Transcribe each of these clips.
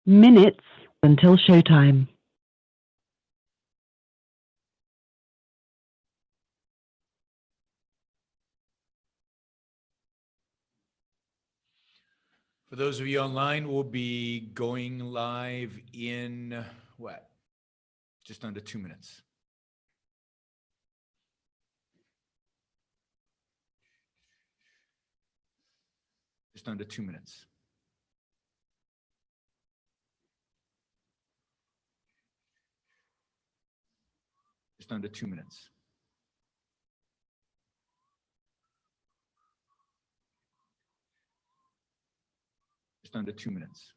minutes until showtime. For those of you online, we'll be going live in what? Just under 2 minutes. Just under 2 minutes. Just under 2 minutes. Just under 2 minutes.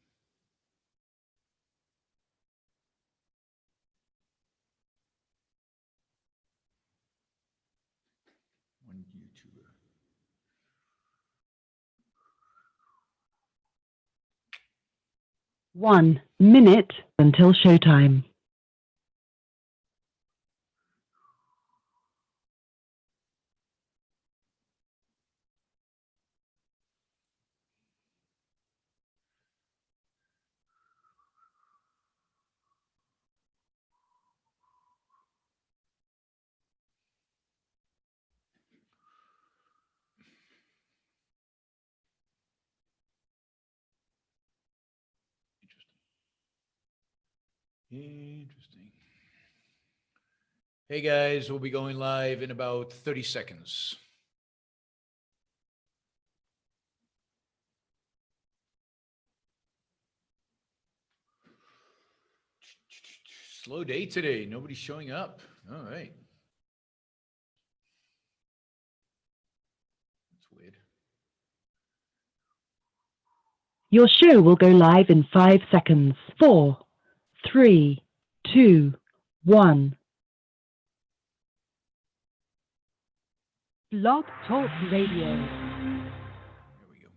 One YouTuber. One minute until showtime. Interesting. Hey guys, we'll be going live in about 30 seconds. Slow day today. Nobody's showing up. All right. That's weird. Your show will go live in 5 seconds. 4, 3, 2, 1. Blog Talk Radio. There we go.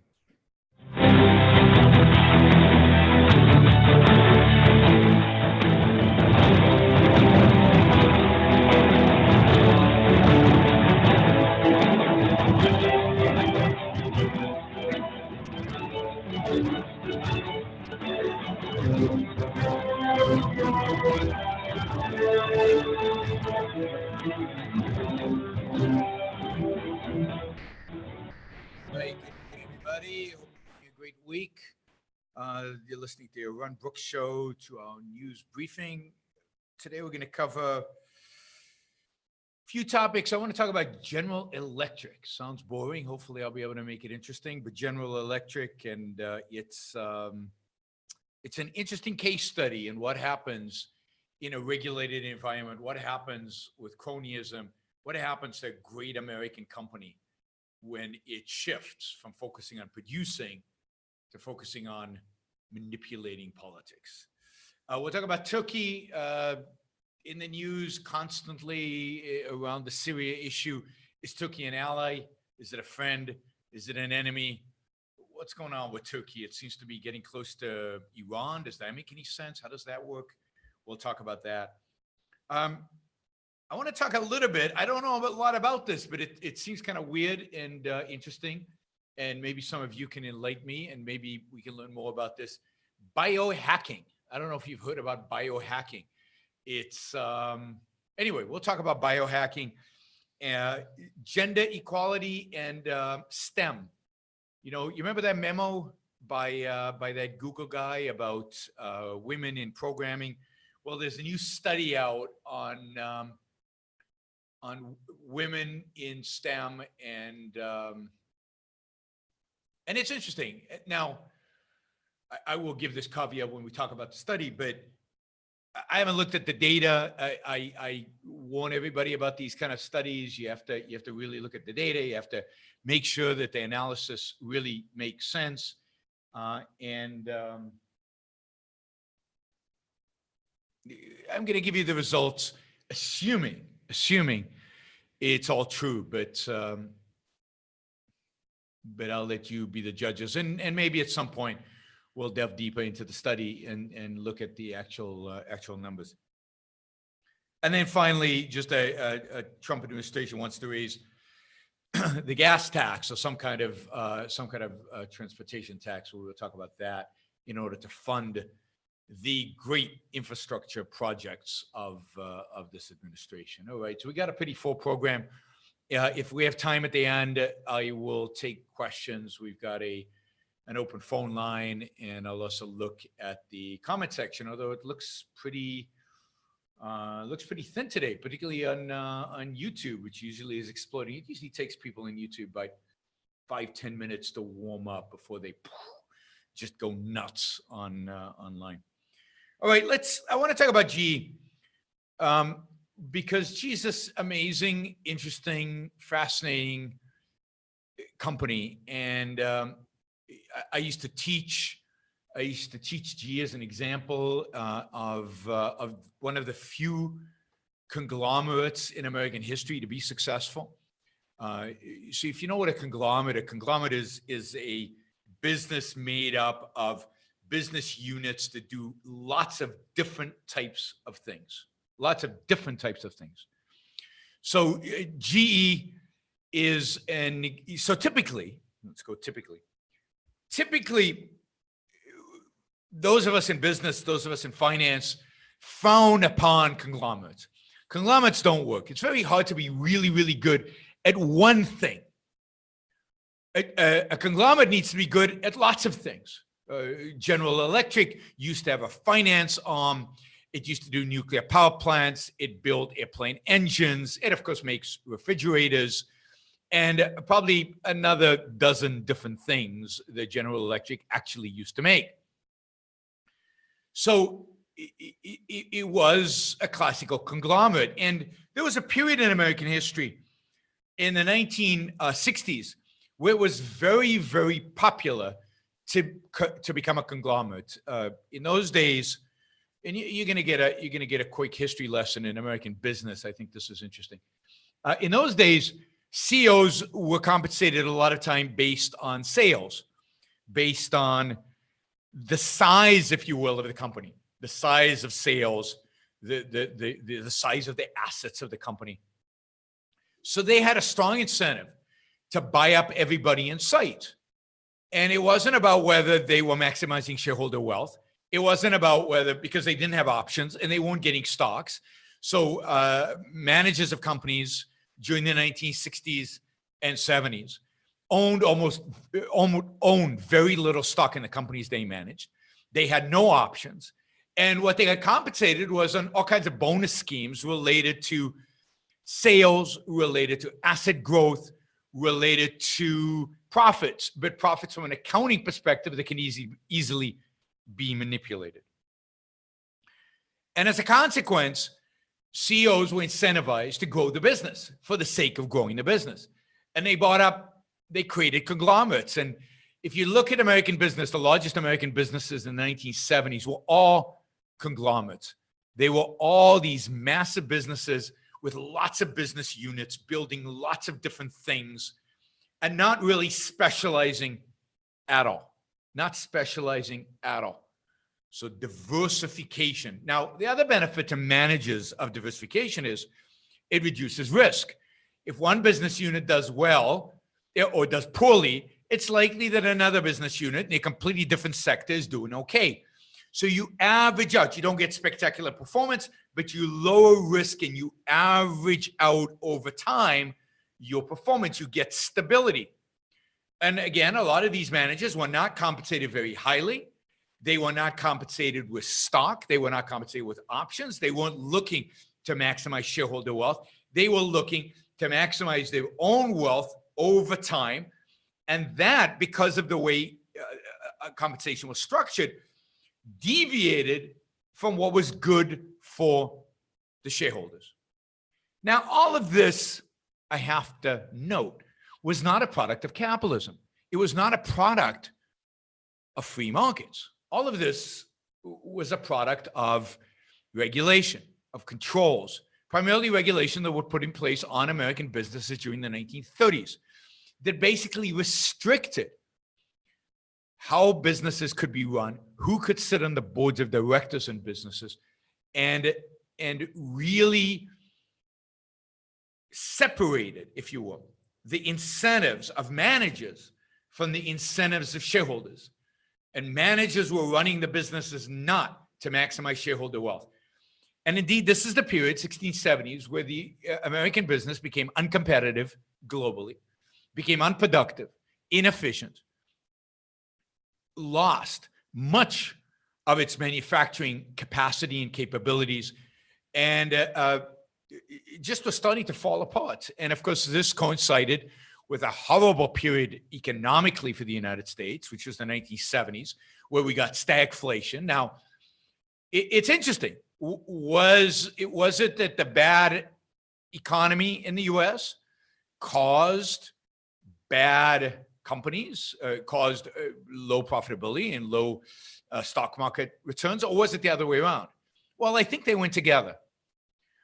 Hey, everybody. Hope you're having a great week. You're listening to your Ron Brooks show, to our news briefing. Today, we're going to cover a few topics. I want to talk about General Electric. Sounds boring. Hopefully, I'll be able to make it interesting. But General Electric, and it's an interesting case study in what happens in a regulated environment. What happens with cronyism? What happens to a great American company when it shifts from focusing on producing to focusing on manipulating politics. We'll talk about Turkey in the news constantly around the Syria issue. Is Turkey an ally? Is it a friend? Is it an enemy? What's going on with Turkey? It seems to be getting close to Iran. Does that make any sense? How does that work? We'll talk about that. I want to talk a little bit. I don't know a lot about this, but it seems kind of weird and interesting. And maybe some of you can enlighten me, and maybe we can learn more about this. Biohacking. I don't know if you've heard about biohacking. It's, anyway, we'll talk about biohacking, gender equality, and STEM. You know, you remember that memo by that Google guy about women in programming? Well, there's a new study out on women in STEM, and it's interesting. Now, I will give this caveat when we talk about the study, but I haven't looked at the data. I warn everybody about these kind of studies. You have to really look at the data. You have to make sure that the analysis really makes sense. I'm going to give you the results, assuming it's all true, but I'll let you be the judges, and maybe at some point we'll delve deeper into the study and look at the actual numbers. And then finally, just a Trump administration wants to raise the gas tax, or some kind of transportation tax. We'll talk about that in order to fund the great infrastructure projects of this administration. All right, so we got a pretty full program. If we have time at the end, I will take questions. We've got an open phone line, and I'll also look at the comment section, although it looks pretty thin today, particularly on YouTube, which usually is exploding. It usually takes people on YouTube about 5-10 minutes to warm up before they just go nuts online. All right, I want to talk about GE, because GE is this amazing, interesting, fascinating company, and I used to teach GE as an example of one of the few conglomerates in American history to be successful. So if you know what a conglomerate is a business made up of business units that do lots of different types of things. So GE is typically those of us in business, those of us in finance, frown upon conglomerates. Conglomerates don't work. It's very hard to be really, really good at one thing. A conglomerate needs to be good at lots of things. General Electric used to have a finance arm. It used to do nuclear power plants. It built airplane engines. It, of course, makes refrigerators and probably another dozen different things that General Electric actually used to make. So it was a classical conglomerate. And there was a period in American history in the 1960s where it was very, very popular to become a conglomerate. In those days, and you're going to get a quick history lesson in American business. I think this is interesting. In those days, CEOs were compensated a lot of time based on sales, based on the size, if you will, of the company, the size of sales, the size of the assets of the company. So they had a strong incentive to buy up everybody in sight. And it wasn't about whether they were maximizing shareholder wealth. It wasn't about whether, because they didn't have options and they weren't getting stocks. So managers of companies during the 1960s and 70s owned very little stock in the companies they managed. They had no options. And what they got compensated was on all kinds of bonus schemes related to sales, related to asset growth, related to profits, but profits from an accounting perspective that can easily be manipulated. And as a consequence, CEOs were incentivized to grow the business for the sake of growing the business. And they created conglomerates. And if you look at American business, the largest American businesses in the 1970s were all conglomerates. They were all these massive businesses with lots of business units, building lots of different things, and not really specializing at all. So diversification. Now, the other benefit to managers of diversification is it reduces risk. If one business unit does well or does poorly, it's likely that another business unit in a completely different sector is doing okay. So you average out. You don't get spectacular performance, but you lower risk and you average out over time your performance. You get stability. And again, a lot of these managers were not compensated very highly. They were not compensated with stock. They were not compensated with options. They weren't looking to maximize shareholder wealth. They were looking to maximize their own wealth over time. And that, because of the way compensation was structured, deviated from what was good for the shareholders. Now, all of this, I have to note, was not a product of capitalism. It was not a product of free markets. All of this was a product of regulation, of controls, primarily regulation that were put in place on American businesses during the 1930s that basically restricted how businesses could be run, who could sit on the boards of directors in businesses, and really separated, if you will, the incentives of managers from the incentives of shareholders. And managers were running the businesses not to maximize shareholder wealth. And indeed, this is the period, 1670s, where the American business became uncompetitive globally, became unproductive, inefficient, lost much of its manufacturing capacity and capabilities, and just was starting to fall apart. And of course, this coincided with a horrible period economically for the United States, which was the 1970s, where we got stagflation. Now, it's interesting. Was it that the bad economy in the U.S. caused bad companies, caused low profitability and low stock market returns, or was it the other way around? Well, I think they went together.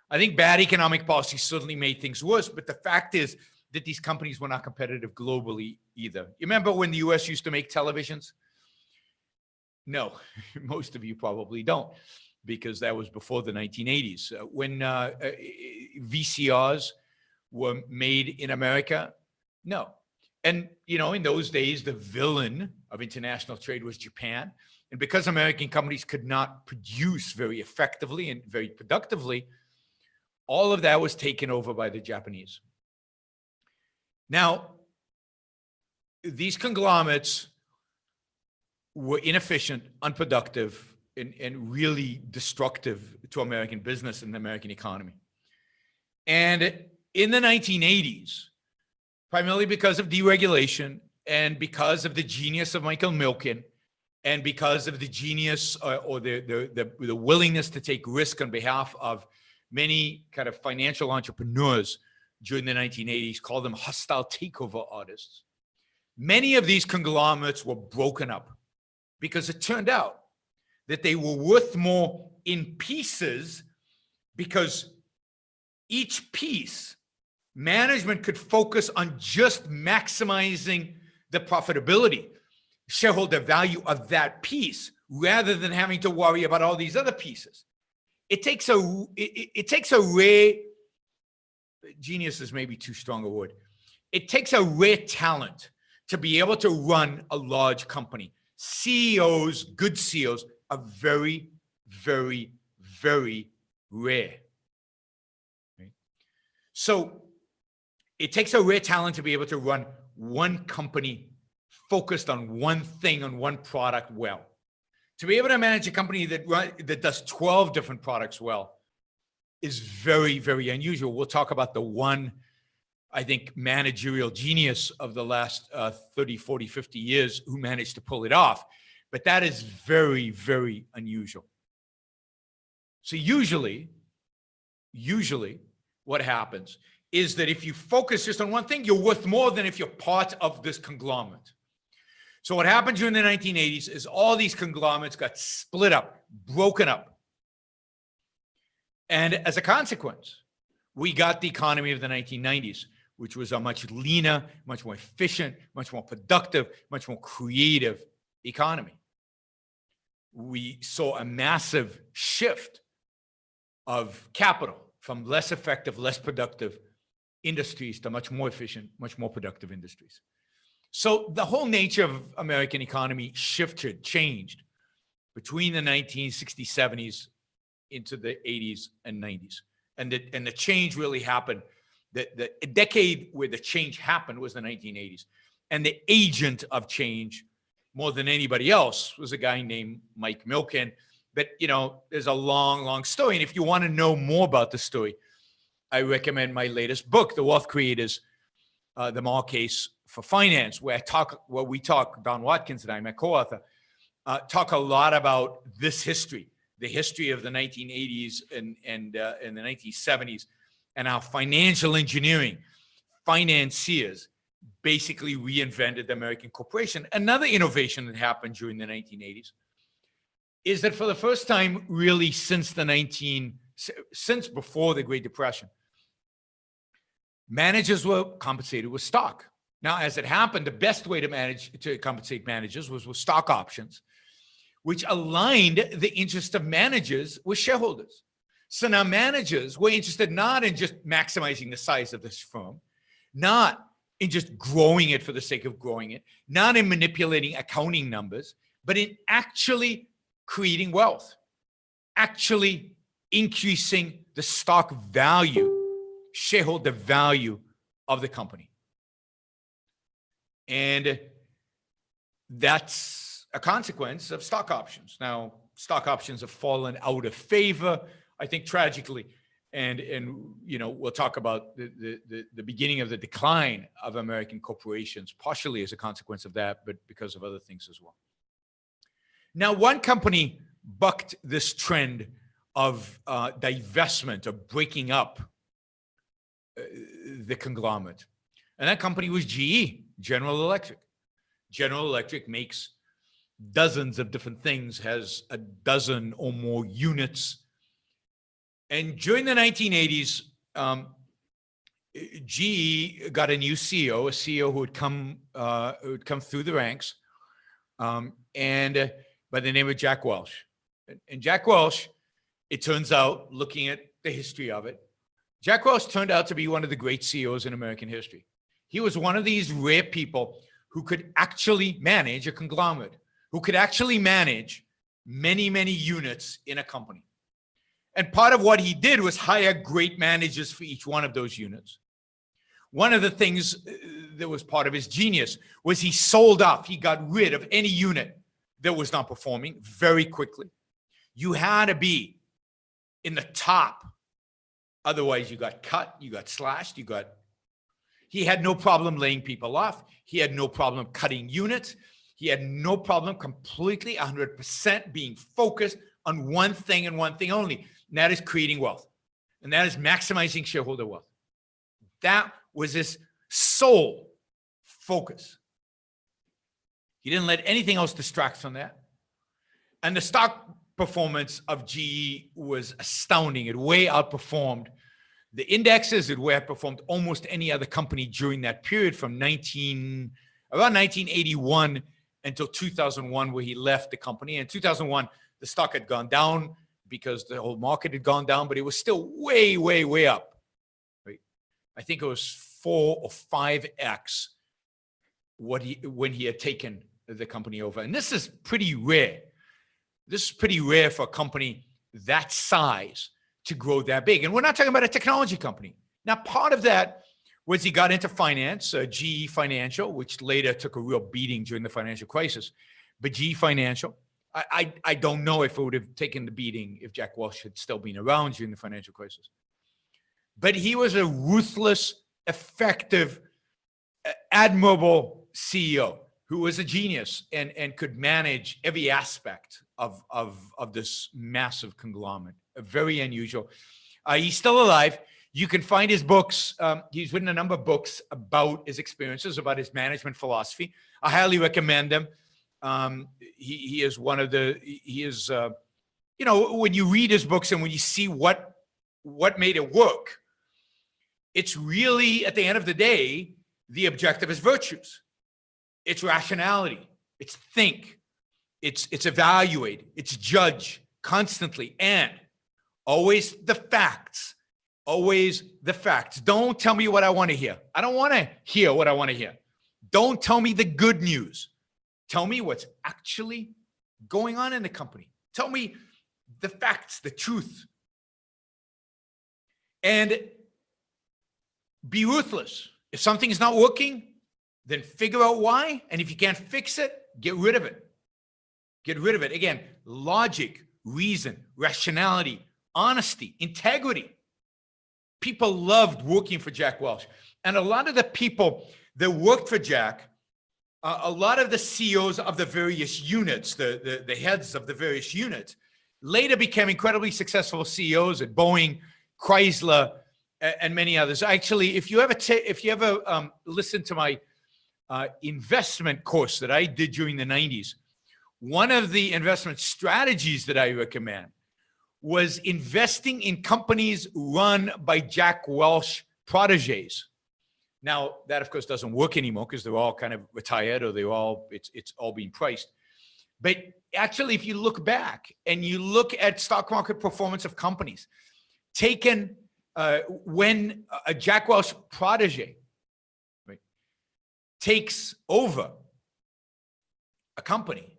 I think bad economic policy certainly made things worse, but the fact is that these companies were not competitive globally either. You remember when the U.S. used to make televisions? No, most of you probably don't, because that was before the 1980s. When VCRs were made in America? No. And, in those days, the villain of international trade was Japan. And because American companies could not produce very effectively and very productively, all of that was taken over by the Japanese. Now, these conglomerates were inefficient, unproductive, and really destructive to American business and the American economy. And in the 1980s, primarily because of deregulation and because of the genius of Michael Milken and because of the genius or the willingness to take risk on behalf of many kind of financial entrepreneurs during the 1980s, called them hostile takeover artists. Many of these conglomerates were broken up because it turned out that they were worth more in pieces, because each piece, management could focus on just maximizing the profitability, shareholder value of that piece, rather than having to worry about all these other pieces. It takes a rare, genius is maybe too strong a word. It takes a rare talent to be able to run a large company. CEOs, good CEOs, are very, very, very rare. Right? So it takes a rare talent to be able to run one company focused on one thing, on one product well. To be able to manage a company that does 12 different products well is very, very unusual. We'll talk about the one, I think, managerial genius of the last 30, 40, 50 years who managed to pull it off. But that is very, very unusual. So usually what happens is that if you focus just on one thing, you're worth more than if you're part of this conglomerate. So what happened during the 1980s is all these conglomerates got split up, broken up. And as a consequence, we got the economy of the 1990s, which was a much leaner, much more efficient, much more productive, much more creative economy. We saw a massive shift of capital from less effective, less productive industries to much more efficient, much more productive industries. So the whole nature of American economy changed between the 1960s, 70s into the 80s and 90s. And the change really happened. The decade where the change happened was the 1980s. And the agent of change, more than anybody else, was a guy named Mike Milken. But, there's a long, long story. And if you want to know more about the story, I recommend my latest book, The Wealth Creators, The Mall Case for Finance, where we talk, Don Watkins and I, my co-author, talk a lot about this history, the history of the 1980s and the 1970s, and how financial engineering, financiers, basically reinvented the American corporation. Another innovation that happened during the 1980s is that for the first time, really since before the Great Depression, managers were compensated with stock. Now, as it happened, the best way to compensate managers was with stock options, which aligned the interest of managers with shareholders. So now managers were interested not in just maximizing the size of this firm, not in just growing it for the sake of growing it, not in manipulating accounting numbers, but in actually creating wealth. actually increasing the stock value, shareholder value of the company. And that's a consequence of stock options. Now, stock options have fallen out of favor, I think, tragically. And we'll talk about the beginning of the decline of American corporations, partially as a consequence of that, but because of other things as well. Now, one company bucked this trend of divestment, of breaking up the conglomerate. And that company was GE, General Electric. General Electric makes dozens of different things, has a dozen or more units. And during the 1980s, GE got a new CEO, a CEO who would come through the ranks, and by the name of Jack Welch. And Jack Welch, it turns out, looking at the history of it, Jack Welch turned out to be one of the great CEOs in American history. He was one of these rare people who could actually manage a conglomerate, who could actually manage many, many units in a company. And part of what he did was hire great managers for each one of those units. One of the things that was part of his genius was he sold off, he got rid of any unit that was not performing very quickly. You had to be in the top. Otherwise, you got cut, you got slashed, He had no problem laying people off. He had no problem cutting units. He had no problem completely 100% being focused on one thing and one thing only. And that is creating wealth. And that is maximizing shareholder wealth. That was his sole focus. He didn't let anything else distract from that. And the stock performance of GE was astounding. It way outperformed the indexes. It way outperformed almost any other company during that period from around 1981 until 2001, where he left the company. In 2001, the stock had gone down because the whole market had gone down, but it was still way, way, way up. Right? I think it was 4 or 5x when he had taken the company over. And this is pretty rare. This is pretty rare for a company that size to grow that big. And we're not talking about a technology company. Now, part of that was he got into finance, GE Financial, which later took a real beating during the financial crisis. But GE Financial, I don't know if it would have taken the beating if Jack Welch had still been around during the financial crisis. But he was a ruthless, effective, admirable CEO who was a genius and could manage every aspect of this massive conglomerate. Very unusual. He's still alive. You can find his books. He's written a number of books about his experiences, about his management philosophy. I highly recommend them. He is one of the, when you read his books and when you see what made it work, it's really, at the end of the day, the objective is virtues. It's rationality. It's think. It's evaluate. It's judge constantly. And always the facts. Always the facts. Don't tell me what I want to hear. I don't want to hear what I want to hear. Don't tell me the good news. Tell me what's actually going on in the company. Tell me the facts, the truth. And be ruthless. If something is not working, then figure out why. And if you can't fix it, get rid of it. Get rid of it. Again, logic, reason, rationality, honesty, integrity. People loved working for Jack Welch. And a lot of the people that worked for Jack, a lot of the CEOs of the various units, the heads of the various units, later became incredibly successful CEOs at Boeing, Chrysler, and many others. Actually, if you ever listen to my investment course that I did during the 90s, one of the investment strategies that I recommend was investing in companies run by Jack Welch proteges. Now, that of course doesn't work anymore because they're all kind of retired or it's all being priced. But actually, if you look back and you look at stock market performance of companies taken when a Jack Welch protege, right, takes over a company,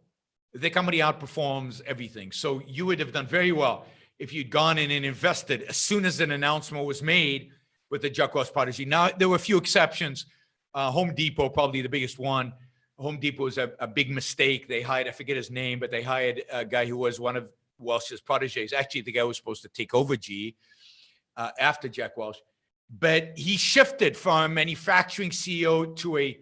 the company outperforms everything. So you would have done very well if you'd gone in and invested as soon as an announcement was made with the Jack Welch prodigy. Now, there were a few exceptions. Home Depot, probably the biggest one. Home Depot was a big mistake. They hired, I forget his name, but they hired a guy who was one of Welch's proteges. Actually, the guy was supposed to take over GE after Jack Welch. But he shifted from manufacturing CEO to a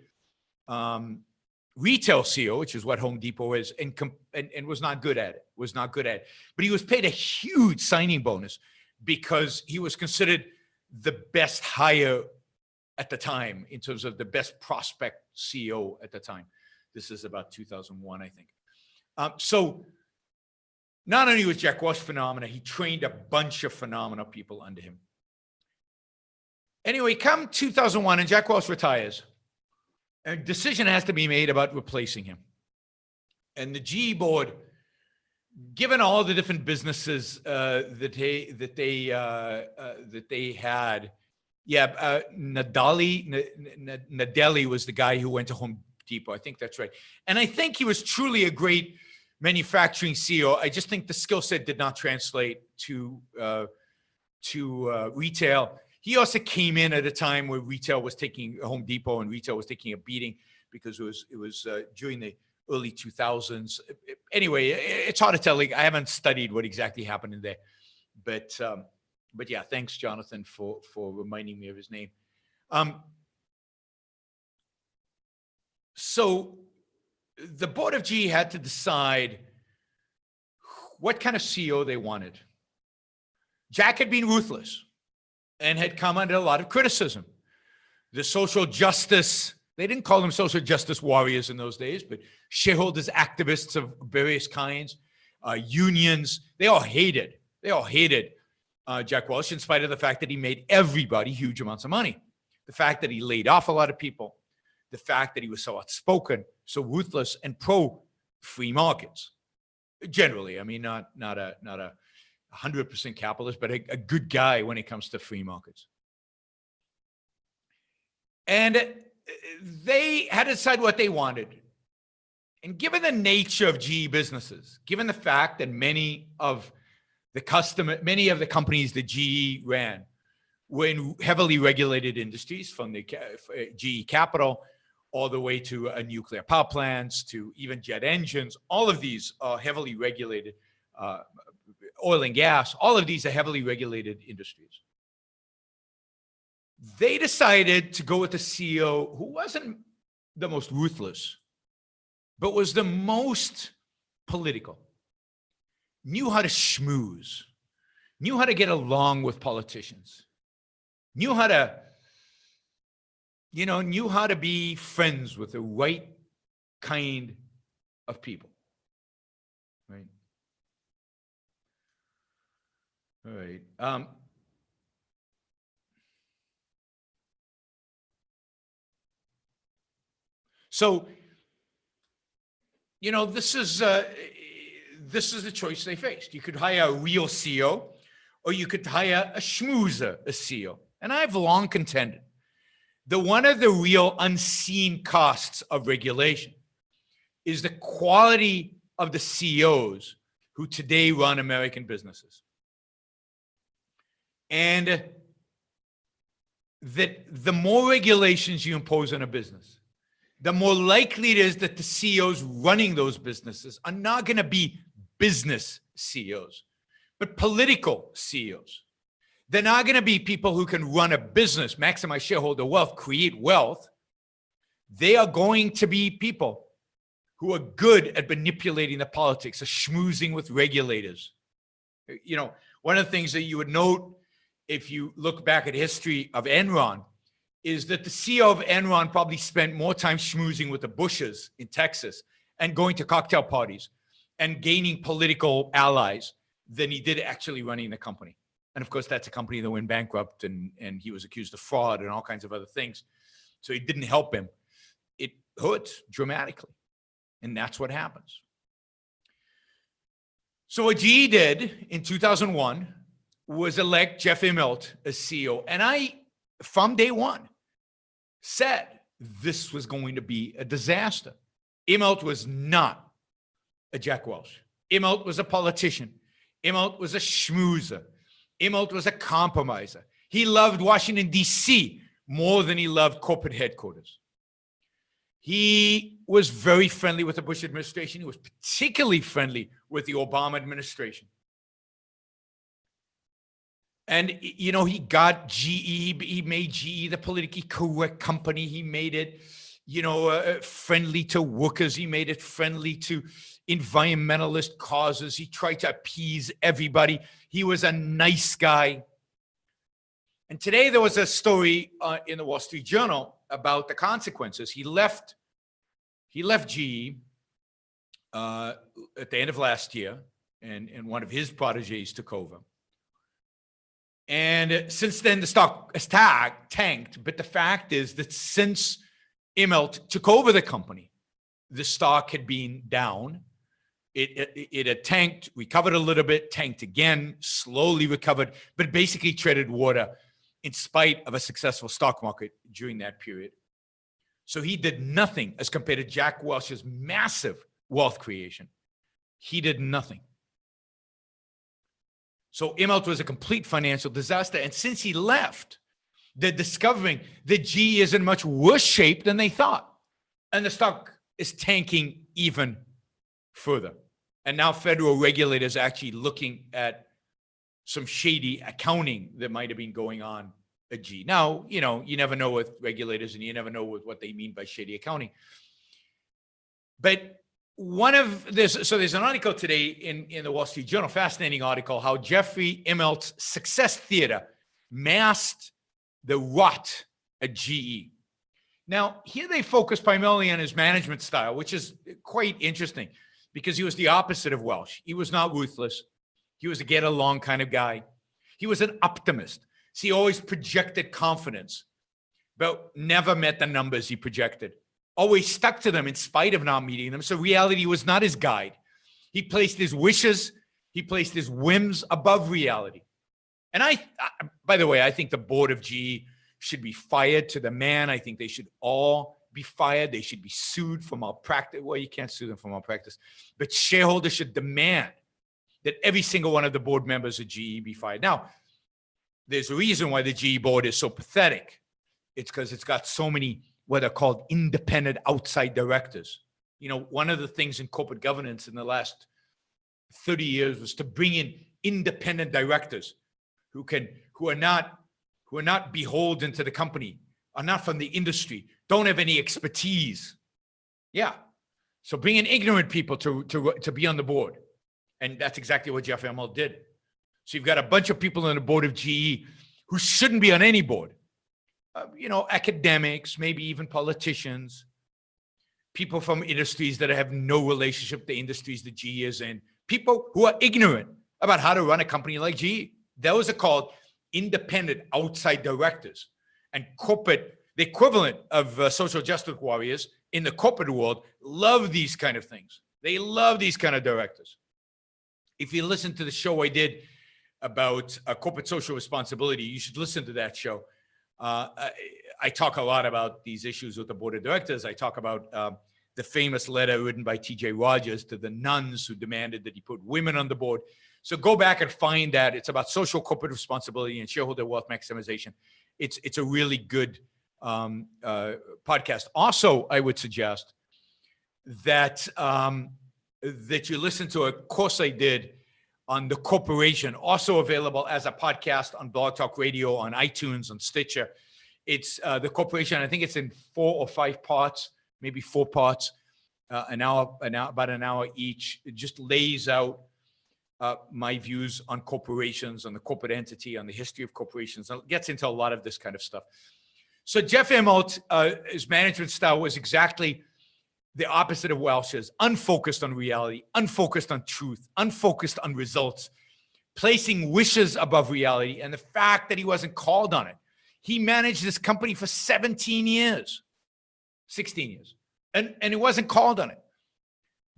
retail CEO, which is what Home Depot is, and was not good at it. But he was paid a huge signing bonus because he was considered the best hire at the time in terms of the best prospect CEO at the time. This is about 2001, I think. So not only was Jack Welch phenomenal, he trained a bunch of phenomenal people under him. Anyway, come 2001 and Jack Welch retires. A decision has to be made about replacing him. And the GE board, given all the different businesses that they had, Nadelli was the guy who went to Home Depot. I think that's right. And I think he was truly a great manufacturing CEO. I just think the skill set did not translate to retail. He also came in at a time where Home Depot and retail was taking a beating because it was during the early 2000s. Anyway, it's hard to tell. I haven't studied what exactly happened in there, but yeah, thanks, Jonathan, for reminding me of his name. So the board of GE had to decide what kind of CEO they wanted. Jack had been ruthless and had come under a lot of criticism. The social justice, they didn't call them social justice warriors in those days, but shareholders, activists of various kinds, unions, they all hated Jack Welch, in spite of the fact that he made everybody huge amounts of money. The fact that he laid off a lot of people, the fact that he was so outspoken, so ruthless, and pro-free markets. Generally, I mean, not a 100% capitalist, but a good guy when it comes to free markets. And they had to decide what they wanted. And given the nature of GE businesses, given the fact that many of the companies that GE ran were in heavily regulated industries, from the GE Capital all the way to nuclear power plants, to even jet engines, all of these are heavily regulated. Oil and gas, all of these are heavily regulated industries. They decided to go with a CEO who wasn't the most ruthless, but was the most political, knew how to schmooze, knew how to get along with politicians, knew how to be friends with the right kind of people, right? All right. So, this is the choice they faced. You could hire a real CEO, or you could hire a schmoozer, a CEO. And I've long contended that one of the real unseen costs of regulation is the quality of the CEOs who today run American businesses. And that the more regulations you impose on a business, the more likely it is that the CEOs running those businesses are not going to be business CEOs, but political CEOs. They're not going to be people who can run a business, maximize shareholder wealth, create wealth. They are going to be people who are good at manipulating the politics, of schmoozing with regulators. One of the things that you would note if you look back at history of Enron is that the CEO of Enron probably spent more time schmoozing with the Bushes in Texas and going to cocktail parties and gaining political allies than he did actually running the company. And of course, that's a company that went bankrupt, and he was accused of fraud and all kinds of other things. So it didn't help him. It hurt dramatically. And that's what happens. So what GE did in 2001 was elect Jeff Immelt as CEO. And I, from day one, said this was going to be a disaster. Immelt was not a Jack Welch. Immelt was a politician. Immelt was a schmoozer. Immelt was a compromiser. He loved Washington, D.C. more than he loved corporate headquarters. He was very friendly with the Bush administration. He was particularly friendly with the Obama administration. And, you know, he got GE. He made GE the politically correct company. He made it, you know, friendly to workers. He made it friendly to environmentalist causes. He tried to appease everybody. He was a nice guy. And today there was a story in the Wall Street Journal about the consequences. He left GE at the end of last year, and one of his protégés took over. And since then, the stock has tanked. But the fact is that since Immelt took over the company, the stock had been down. It had tanked, recovered a little bit, tanked again, slowly recovered, but basically treaded water in spite of a successful stock market during that period. So he did nothing as compared to Jack Welch's massive wealth creation. He did nothing. So Immelt was a complete financial disaster. And since he left, they're discovering that GE is in much worse shape than they thought. And the stock is tanking even further. And now federal regulators are actually looking at some shady accounting that might have been going on at GE. Now, you know, you never know with regulators, and you never know what they mean by shady accounting. But there's an article today in the Wall Street Journal, fascinating article, how Jeffrey Immelt's success theater masked the rot at GE. Now, here they focus primarily on his management style, which is quite interesting because he was the opposite of Welch. He was not ruthless. He was a get-along kind of guy. He was an optimist. So he always projected confidence, but never met the numbers he projected. Always stuck to them in spite of not meeting them. So reality was not his guide. He placed his wishes, he placed his whims above reality. And by the way, I think the board of GE should be fired to the man. I think they should all be fired. They should be sued for malpractice. Well, you can't sue them for malpractice, but shareholders should demand that every single one of the board members of GE be fired. Now, there's a reason why the GE board is so pathetic. It's because it's got so many what are called independent outside directors. You know, one of the things in corporate governance in the last 30 years was to bring in independent directors who are not beholden to the company, are not from the industry, don't have any expertise. Yeah. So bring in ignorant people to be on the board. And that's exactly what Jeff Immelt did. So you've got a bunch of people on the board of GE who shouldn't be on any board. You know, academics, maybe even politicians, people from industries that have no relationship to industries that GE is in, people who are ignorant about how to run a company like GE. Those are called independent outside directors. And corporate, the equivalent of social justice warriors in the corporate world, love these kind of things. They love these kind of directors. If you listen to the show I did about corporate social responsibility, you should listen to that show. I talk a lot about these issues with the board of directors. I talk about the famous letter written by T.J. Rogers to the nuns who demanded that he put women on the board. So go back and find that. It's about social corporate responsibility and shareholder wealth maximization. It's a really good podcast. Also, I would suggest that that you listen to a course I did on the corporation, also available as a podcast on Blog Talk Radio, on iTunes, on Stitcher. It's the corporation. I think it's in 4 or 5 parts, maybe 4 parts, about an hour each. It just lays out my views on corporations, on the corporate entity, on the history of corporations. It gets into a lot of this kind of stuff. So Jeff Immelt, his management style was exactly the opposite of Welch's: unfocused on reality, unfocused on truth, unfocused on results, placing wishes above reality, and the fact that he wasn't called on it. He managed this company for 16 years, and he wasn't called on it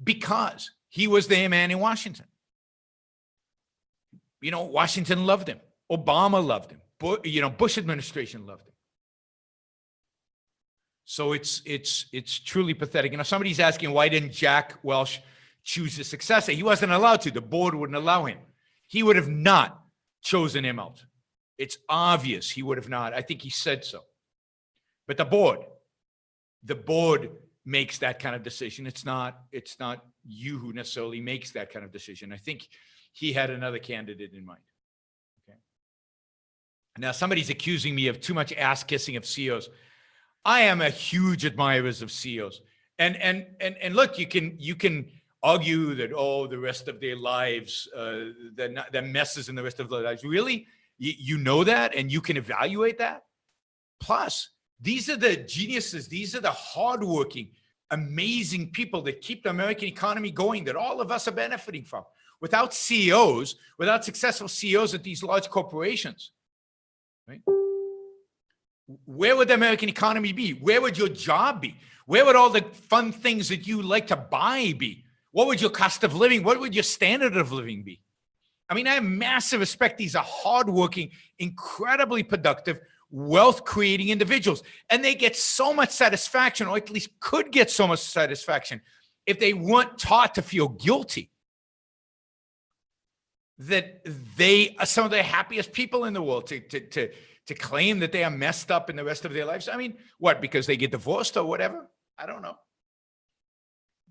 because he was the man in Washington. You know, Washington loved him. Obama loved him. Bush administration loved him. So it's truly pathetic. You know, somebody's asking, why didn't Jack Welch choose a successor. He wasn't allowed to. The board wouldn't allow him. He would have not chosen Immelt. It's obvious he would have not. I think he said so. But the board makes that kind of decision. It's not you who necessarily makes that kind of decision. I think he had another candidate in mind. Okay. Now somebody's accusing me of too much ass kissing of CEOs. I am a huge admirer of CEOs. And look, you can argue that, oh, the rest of their lives, the messes in the rest of their lives. Really? You know that, and you can evaluate that? Plus, these are the geniuses. These are the hardworking, amazing people that keep the American economy going, that all of us are benefiting from. Without CEOs, without successful CEOs at these large corporations, right? Where would the American economy be? Where would your job be? Where would all the fun things that you like to buy be? What would your cost of living? What would your standard of living be? I mean, I have massive respect. These are hardworking, incredibly productive, wealth-creating individuals. And they get so much satisfaction, or at least could get so much satisfaction, if they weren't taught to feel guilty that they are some of the happiest people in the world, to claim that they are messed up in the rest of their lives. I mean, what, because they get divorced or whatever? I don't know.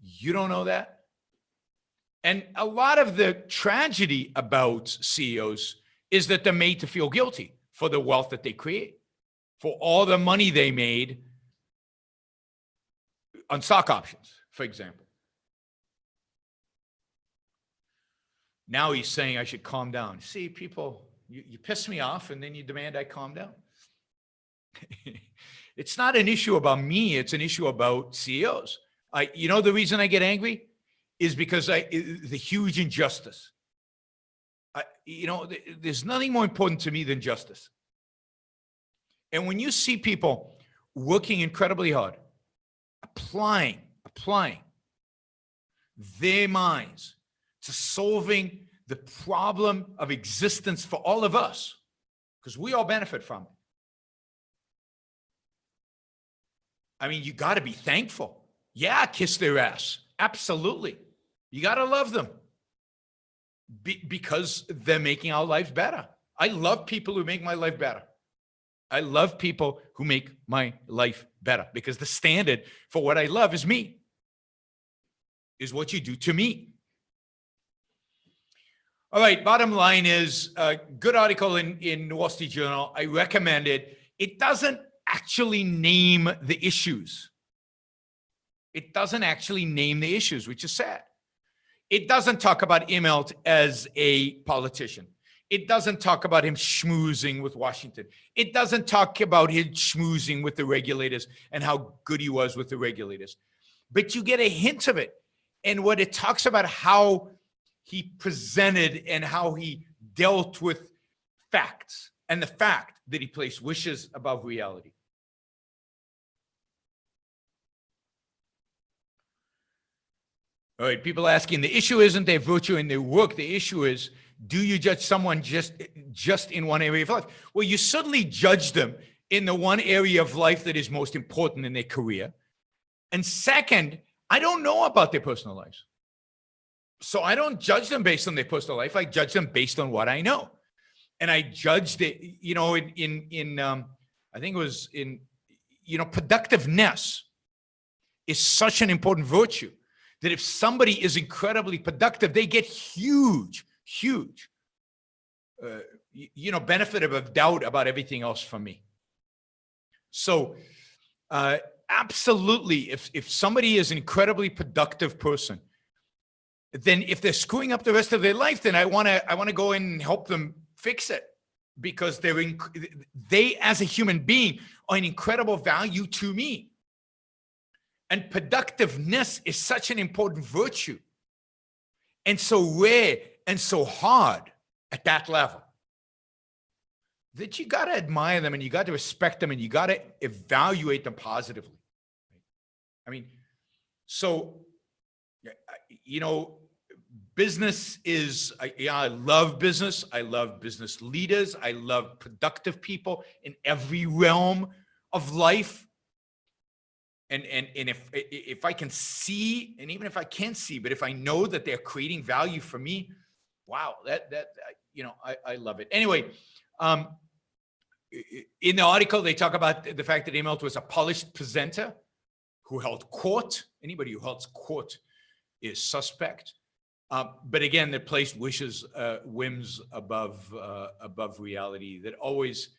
You don't know that? And a lot of the tragedy about CEOs is that they're made to feel guilty for the wealth that they create, for all the money they made on stock options, for example. Now he's saying I should calm down. See, people, you piss me off and then you demand I calm down. It's not an issue about me. It's an issue about CEOs. You know, the reason I get angry is because the huge injustice. There's nothing more important to me than justice. And when you see people working incredibly hard, applying their minds to solving the problem of existence for all of us, because we all benefit from it. I mean, you got to be thankful. Yeah, kiss their ass. Absolutely. You got to love them because they're making our lives better. I love people who make my life better. I love people who make my life better because the standard for what I love is me, is what you do to me. All right, bottom line is a good article in Wall Street Journal. I recommend it. It doesn't actually name the issues. It doesn't actually name the issues, which is sad. It doesn't talk about Immelt as a politician. It doesn't talk about him schmoozing with Washington. It doesn't talk about him schmoozing with the regulators and how good he was with the regulators. But you get a hint of it. And what it talks about how he presented and how he dealt with facts and the fact that he placed wishes above reality. All right, people asking, the issue isn't their virtue in their work. The issue is, do you judge someone just in one area of life? Well, you certainly judge them in the one area of life that is most important in their career. And second, I don't know about their personal lives. So I don't judge them based on their personal life. I judge them based on what I know. And I judged it, I think it was productiveness is such an important virtue that if somebody is incredibly productive, they get huge benefit of doubt about everything else from me. So absolutely, if somebody is an incredibly productive person, then if they're screwing up the rest of their life, then I want to go in and help them fix it, because they as a human being are an incredible value to me. And productiveness is such an important virtue and so rare and so hard at that level that you got to admire them and you got to respect them and you got to evaluate them positively. I mean, so, business is, I love business. I love business leaders. I love productive people in every realm of life. And if I can see, and even if I can't see, but if I know that they're creating value for me, wow, that I love it. Anyway, in the article they talk about the fact that Immelt was a polished presenter who held court. Anybody who holds court is suspect. But again, that placed whims above reality. That always,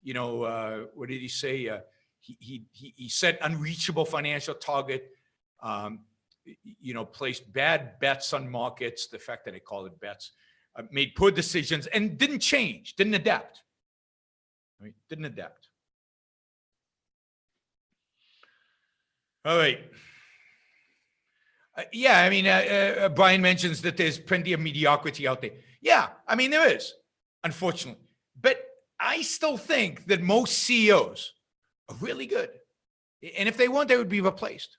what did he say? He set unreachable financial target. Placed bad bets on markets. The fact that I call it bets, made poor decisions and didn't change, didn't adapt. Right? Didn't adapt. All right. Brian mentions that there's plenty of mediocrity out there. Yeah, I mean, there is, unfortunately. But I still think that most CEOs are really good. And if they weren't, they would be replaced.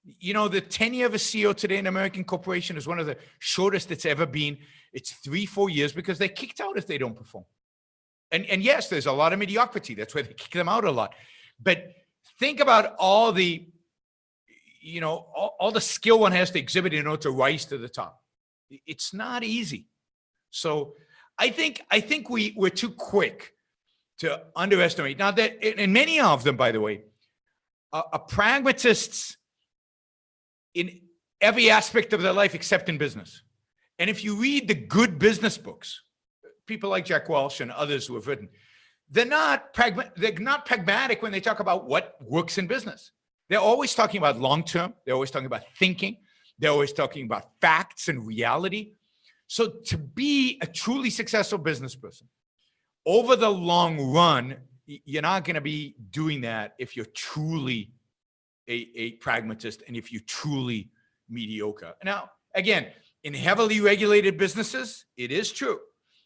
The tenure of a CEO today in American corporation is one of the shortest it's ever been. It's 3-4 years because they're kicked out if they don't perform. And yes, there's a lot of mediocrity. That's why they kick them out a lot. But think about all the all the skill one has to exhibit in order to rise to the top. It's not easy. So I think we're too quick to underestimate. Now that, and many of them, by the way, are pragmatists in every aspect of their life except in business. And if you read the good business books, people like Jack Welch and others who have written, they're not pragmatic when they talk about what works in business. They're always talking about long-term. They're always talking about thinking. They're always talking about facts and reality. So to be a truly successful business person, over the long run, you're not going to be doing that if you're truly a pragmatist and if you're truly mediocre. Now, again, in heavily regulated businesses, it is true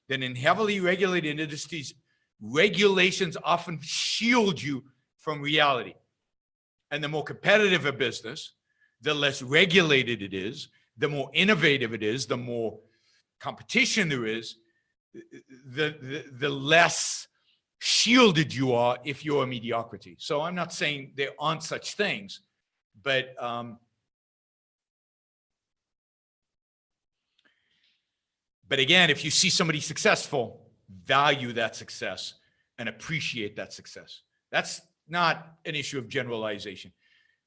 that in heavily regulated industries, regulations often shield you from reality. And the more competitive a business, the less regulated it is, the more innovative it is, the more competition there is, the less shielded you are if you're a mediocrity. So I'm not saying there aren't such things, but again, if you see somebody successful, value that success and appreciate that success. That's not an issue of generalization.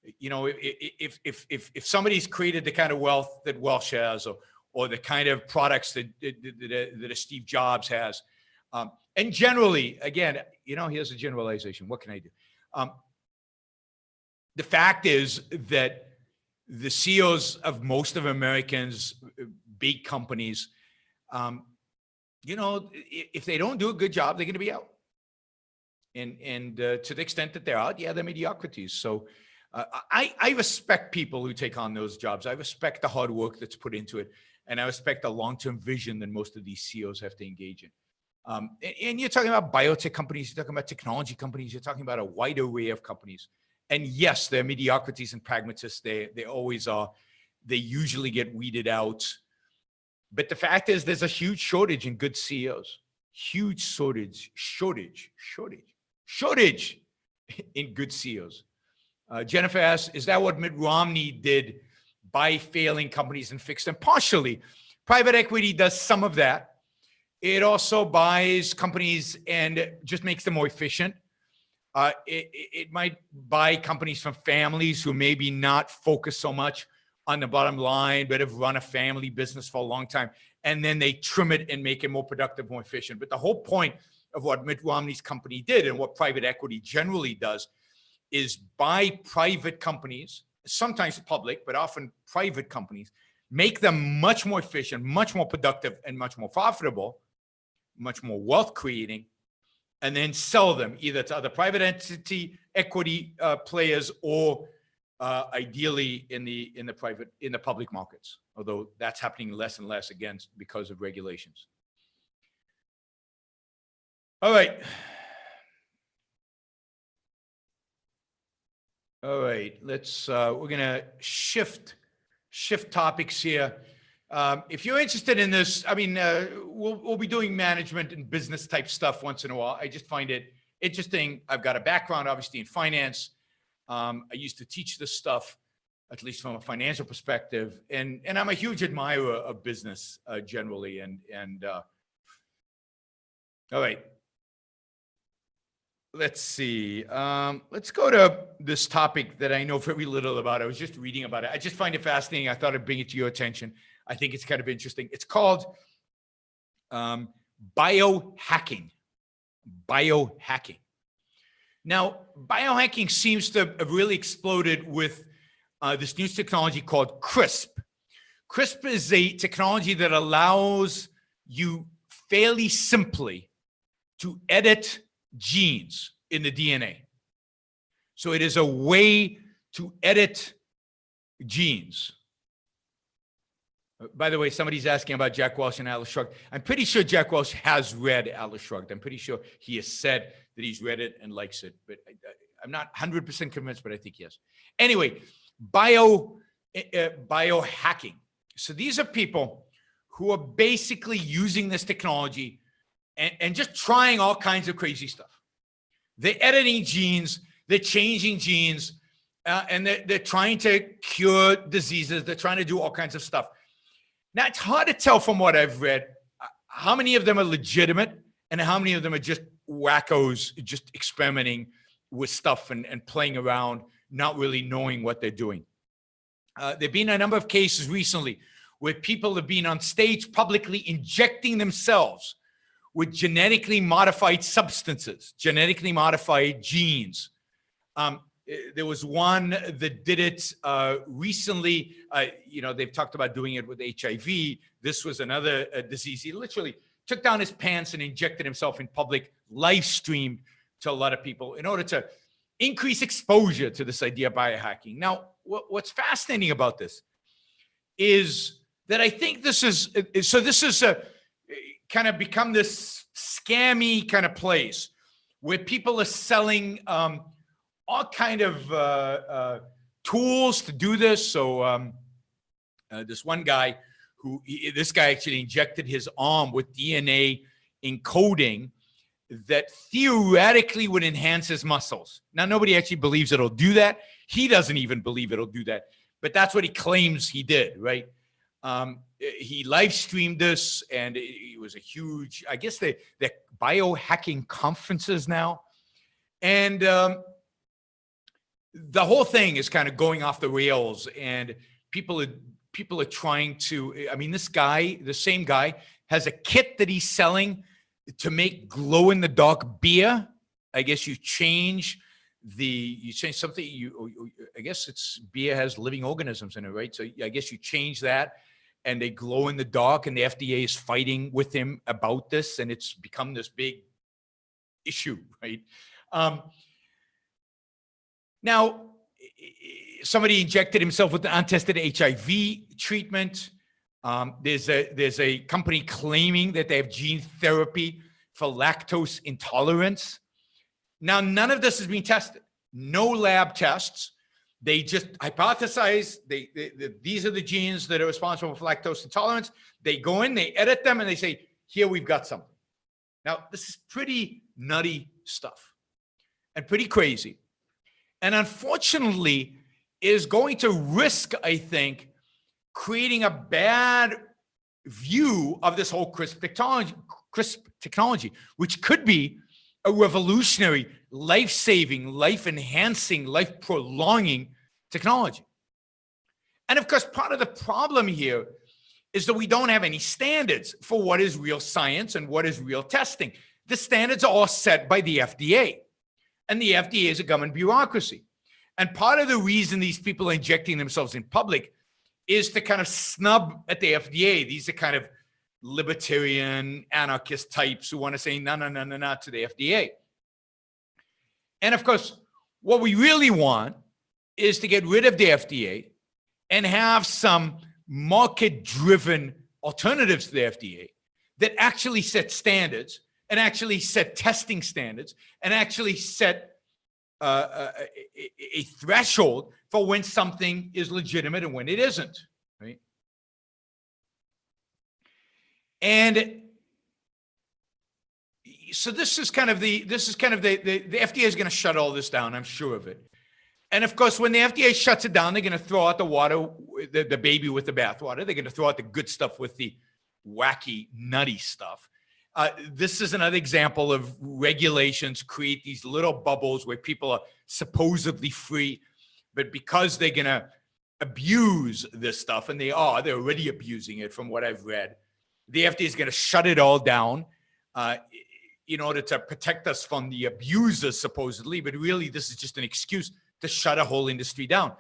If somebody's created the kind of wealth that Welch has, or the kind of products that a Steve Jobs has, and generally, again, here's a generalization. What can I do? The fact is that the CEOs of most of Americans' big companies, if they don't do a good job, they're going to be out. And to the extent that they're out, yeah, they're mediocrities. So I respect people who take on those jobs. I respect the hard work that's put into it. And I respect the long-term vision that most of these CEOs have to engage in. And you're talking about biotech companies, you're talking about technology companies, you're talking about a wide array of companies. And yes, they're mediocrities and pragmatists. They always are. They usually get weeded out. But the fact is there's a huge shortage in good CEOs. Huge shortage in good CEOs. Jennifer asks, is that what Mitt Romney did, buy failing companies and fix them? Partially. Private equity does some of that. It also buys companies and just makes them more efficient. It might buy companies from families who maybe not focus so much on the bottom line, but have run a family business for a long time. And then they trim it and make it more productive, more efficient. But the whole point of what Mitt Romney's company did and what private equity generally does is buy private companies, sometimes public, but often private companies, make them much more efficient, much more productive, and much more profitable, much more wealth creating, and then sell them either to other private entity equity players or ideally in the public markets, although that's happening less and less again because of regulations. All right. Let's we're gonna shift topics here. If you're interested in this, I mean, we'll be doing management and business type stuff once in a while. I just find it interesting. I've got a background, obviously, in finance. I used to teach this stuff, at least from a financial perspective, and I'm a huge admirer of business generally. All right, let's see. Let's go to this topic that I know very little about. I was just reading about it. I just find it fascinating. I thought I'd bring it to your attention. I think it's kind of interesting. It's called biohacking. Biohacking. Now, biohacking seems to have really exploded with this new technology called CRISP. CRISP is a technology that allows you fairly simply to edit genes in the DNA. So it is a way to edit genes. By the way, somebody's asking about Jack Welch and Atlas Shrugged. I'm pretty sure Jack Welch has read Atlas Shrugged. I'm pretty sure he has said that he's read it and likes it, but I'm not 100% convinced, but I think he has. Anyway, biohacking. So these are people who are basically using this technology and just trying all kinds of crazy stuff. They're editing genes, they're changing genes, and they're trying to cure diseases. They're trying to do all kinds of stuff. Now, it's hard to tell from what I've read how many of them are legitimate and how many of them are just wackos, just experimenting with stuff and playing around, not really knowing what they're doing. There have been a number of cases recently where people have been on stage publicly injecting themselves with genetically modified substances, genetically modified genes. There was one that did it recently. They've talked about doing it with HIV. This was another disease. He literally took down his pants and injected himself in public, live streamed to a lot of people in order to increase exposure to this idea of biohacking. Now, what's fascinating about this is that I think this is kind of become this scammy kind of place where people are selling all kind of tools to do this. So this one guy this guy actually injected his arm with DNA encoding that theoretically would enhance his muscles. Now, nobody actually believes it'll do that. He doesn't even believe it'll do that, but that's what he claims he did, right? He live streamed this, and it was a huge, I guess they're biohacking conferences now. And the whole thing is kind of going off the rails, and people are trying to, I mean, this guy, the same guy, has a kit that he's selling to make glow in the dark beer. I guess you change something, I guess it's beer has living organisms in it, right? So I guess you change that and they glow in the dark, and the FDA is fighting with him about this, and it's become this big issue, right? Now, somebody injected himself with the untested HIV treatment. There's a company claiming that they have gene therapy for lactose intolerance. Now, none of this has been tested. No lab tests. They just hypothesize these are the genes that are responsible for lactose intolerance. They go in, they edit them, and they say, here, we've got something. Now, this is pretty nutty stuff and pretty crazy. And unfortunately, is going to risk, I think, creating a bad view of this whole CRISP technology, which could be a revolutionary, life-saving, life-enhancing, life-prolonging technology. And of course, part of the problem here is that we don't have any standards for what is real science and what is real testing. The standards are all set by the FDA. And the FDA is a government bureaucracy. And part of the reason these people are injecting themselves in public is to kind of snub at the FDA. These are kind of libertarian, anarchist types who want to say no to the FDA. And of course, what we really want is to get rid of the FDA and have some market-driven alternatives to the FDA that actually set standards and actually set testing standards and actually set a threshold for when something is legitimate and when it isn't, right? And so this is kind of the FDA is going to shut all this down. I'm sure of it. And of course, when the FDA shuts it down, they're going to throw out the water, the baby with the bathwater. They're going to throw out the good stuff with the wacky, nutty stuff. This is another example of regulations create these little bubbles where people are supposedly free, but because they're going to abuse this stuff, and they're already abusing it from what I've read, the FDA is going to shut it all down in order to protect us from the abusers, supposedly. But really, this is just an excuse to shut a whole industry down.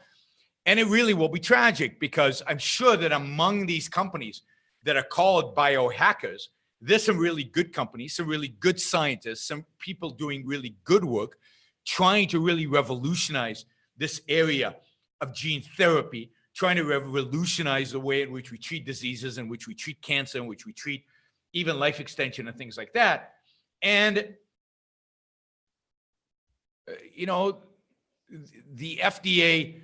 And it really will be tragic, because I'm sure that among these companies that are called biohackers, there's some really good companies, some really good scientists, some people doing really good work, trying to really revolutionize this area of gene therapy, trying to revolutionize the way in which we treat diseases, in which we treat cancer, in which we treat even life extension and things like that. And, the FDA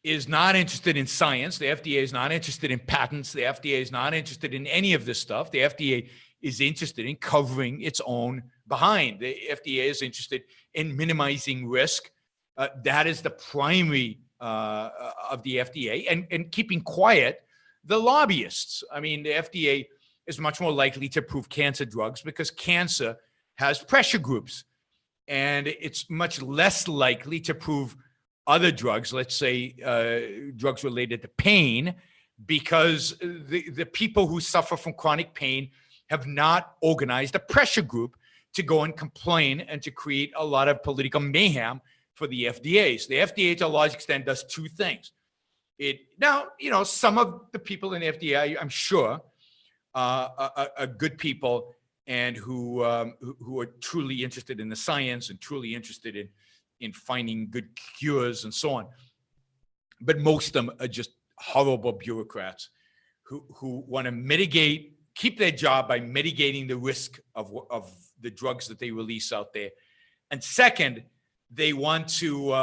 is not interested in science. The FDA is not interested in patents. The FDA is not interested in any of this stuff. The FDA is interested in covering its own behind. The FDA is interested in minimizing risk. That is the primary of the FDA, and keeping quiet the lobbyists. I mean, the FDA is much more likely to approve cancer drugs because cancer has pressure groups. And it's much less likely to prove other drugs, let's say drugs related to pain, because the people who suffer from chronic pain have not organized a pressure group to go and complain and to create a lot of political mayhem for the FDA. So the FDA, to a large extent, does two things. Some of the people in the FDA, I'm sure, are good people, and who are truly interested in the science and truly interested in finding good cures and so on. But most of them are just horrible bureaucrats who want to keep their job by mitigating the risk of the drugs that they release out there. And second, they want to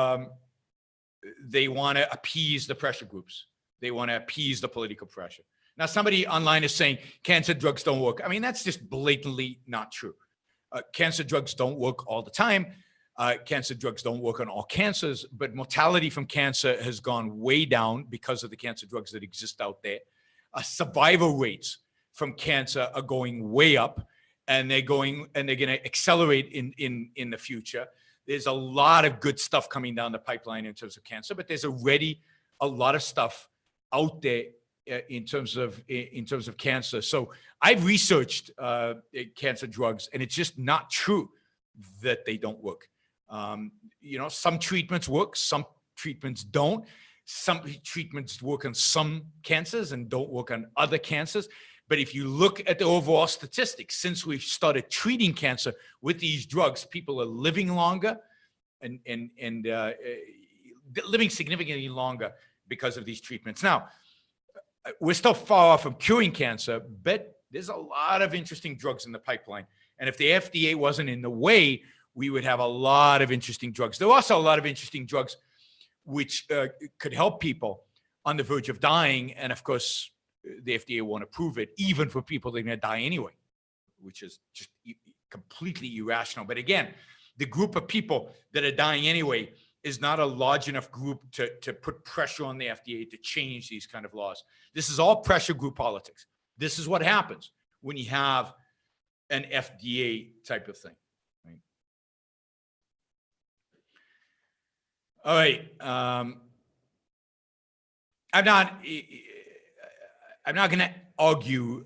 appease the pressure groups. They want to appease the political pressure. Now, somebody online is saying cancer drugs don't work. I mean, that's just blatantly not true. Cancer drugs don't work all the time. Cancer drugs don't work on all cancers, but mortality from cancer has gone way down because of the cancer drugs that exist out there. Survival rates from cancer are going way up, and they're going to accelerate in the future. There's a lot of good stuff coming down the pipeline in terms of cancer, but there's already a lot of stuff out there in terms of cancer. So I've researched cancer drugs, and it's just not true that they don't work. Some treatments work, some treatments don't. Some treatments work on some cancers and don't work on other cancers. But if you look at the overall statistics, since we've started treating cancer with these drugs, people are living longer and living significantly longer because of these treatments. Now, we're still far off from curing cancer, but there's a lot of interesting drugs in the pipeline. And if the FDA wasn't in the way, we would have a lot of interesting drugs. There are also a lot of interesting drugs which could help people on the verge of dying. And of course, the FDA won't approve it, even for people that are going to die anyway, which is just completely irrational. But again, the group of people that are dying anyway is not a large enough group to put pressure on the FDA to change these kind of laws. This is all pressure group politics. This is what happens when you have an FDA type of thing. Right? All right. I'm not going to argue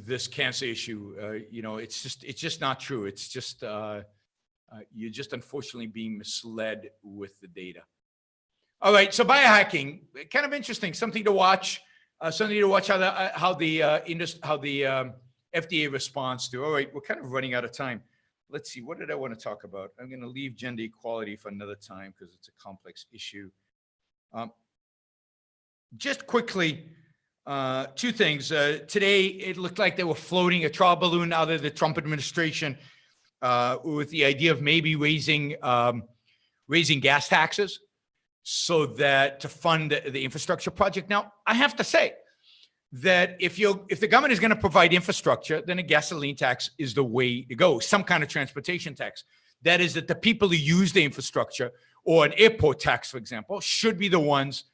this cancer issue. It's just not true. It's just you're just unfortunately being misled with the data. All right, so biohacking, kind of interesting, something to watch how the FDA responds to. All right, we're kind of running out of time. Let's see, what did I want to talk about? I'm going to leave gender equality for another time because it's a complex issue. Just quickly, two things. Today, it looked like they were floating a trial balloon out of the Trump administration with the idea of maybe raising gas taxes so that to fund the infrastructure project. Now, I have to say that if the government is going to provide infrastructure, then a gasoline tax is the way to go. Some kind of transportation tax. That is, that the people who use the infrastructure, or an airport tax, for example, should be the ones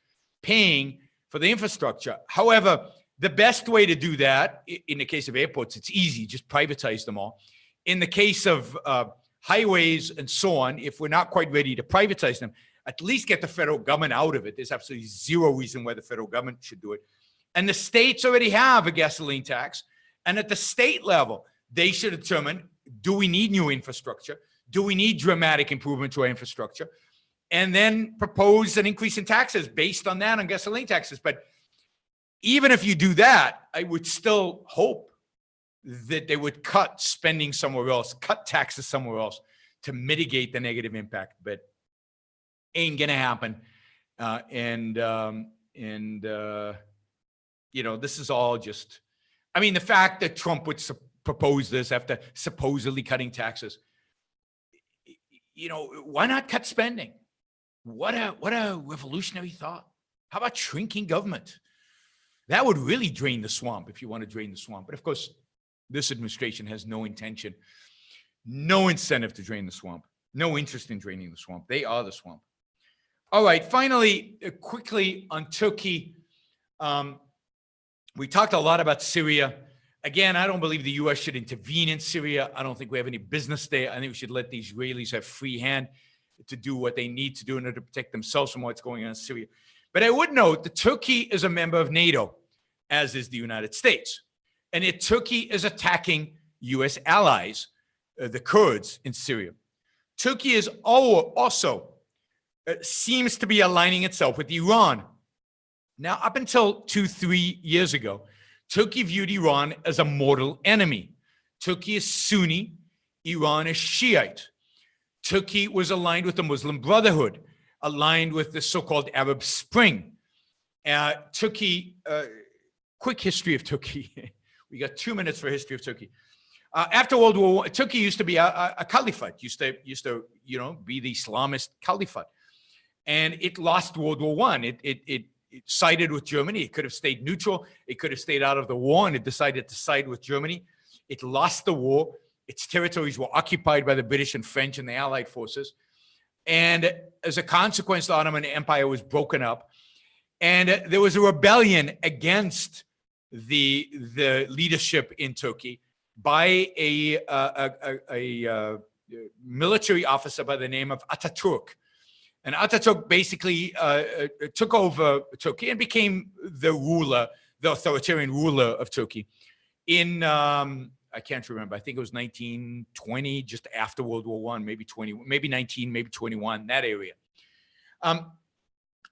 paying for the infrastructure. However, the best way to do that, in the case of airports, it's easy, just privatize them all. In the case of highways and so on, if we're not quite ready to privatize them, at least get the federal government out of it. There's absolutely zero reason why the federal government should do it. And the states already have a gasoline tax. And at the state level, they should determine, do we need new infrastructure? Do we need dramatic improvement to our infrastructure? And then propose an increase in taxes based on that, on gasoline taxes. But even if you do that, I would still hope that they would cut spending somewhere else, cut taxes somewhere else to mitigate the negative impact. But ain't gonna happen. This is all just, I mean, the fact that Trump would propose this after supposedly cutting taxes, why not cut spending? What a revolutionary thought. How about shrinking government? That would really drain the swamp, if you want to drain the swamp. But of course, this administration has no intention, no incentive to drain the swamp, no interest in draining the swamp. They are the swamp. All right, finally, quickly on Turkey. We talked a lot about Syria. Again, I don't believe the U.S. should intervene in Syria. I don't think we have any business there. I think we should let the Israelis have free hand to do what they need to do in order to protect themselves from what's going on in Syria. But I would note that Turkey is a member of NATO, as is the United States. And yet Turkey is attacking U.S. allies, the Kurds in Syria. Turkey is also seems to be aligning itself with Iran. Now, up until 2-3 years ago, Turkey viewed Iran as a mortal enemy. Turkey is Sunni, Iran is Shiite. Turkey was aligned with the Muslim Brotherhood, aligned with the so-called Arab Spring. Quick history of Turkey. We got 2 minutes for history of Turkey. After World War I, Turkey used to be a caliphate, used to be the Islamist caliphate. And it lost World War I. It sided with Germany. It could have stayed neutral. It could have stayed out of the war, and it decided to side with Germany. It lost the war. Its territories were occupied by the British and French and the Allied forces. And as a consequence, the Ottoman Empire was broken up. And there was a rebellion against the leadership in Turkey by a military officer by the name of Ataturk. And Ataturk basically took over Turkey and became the authoritarian ruler of Turkey in, I can't remember, I think it was 1920, just after World War I, maybe 20, maybe 19, maybe 21, that area.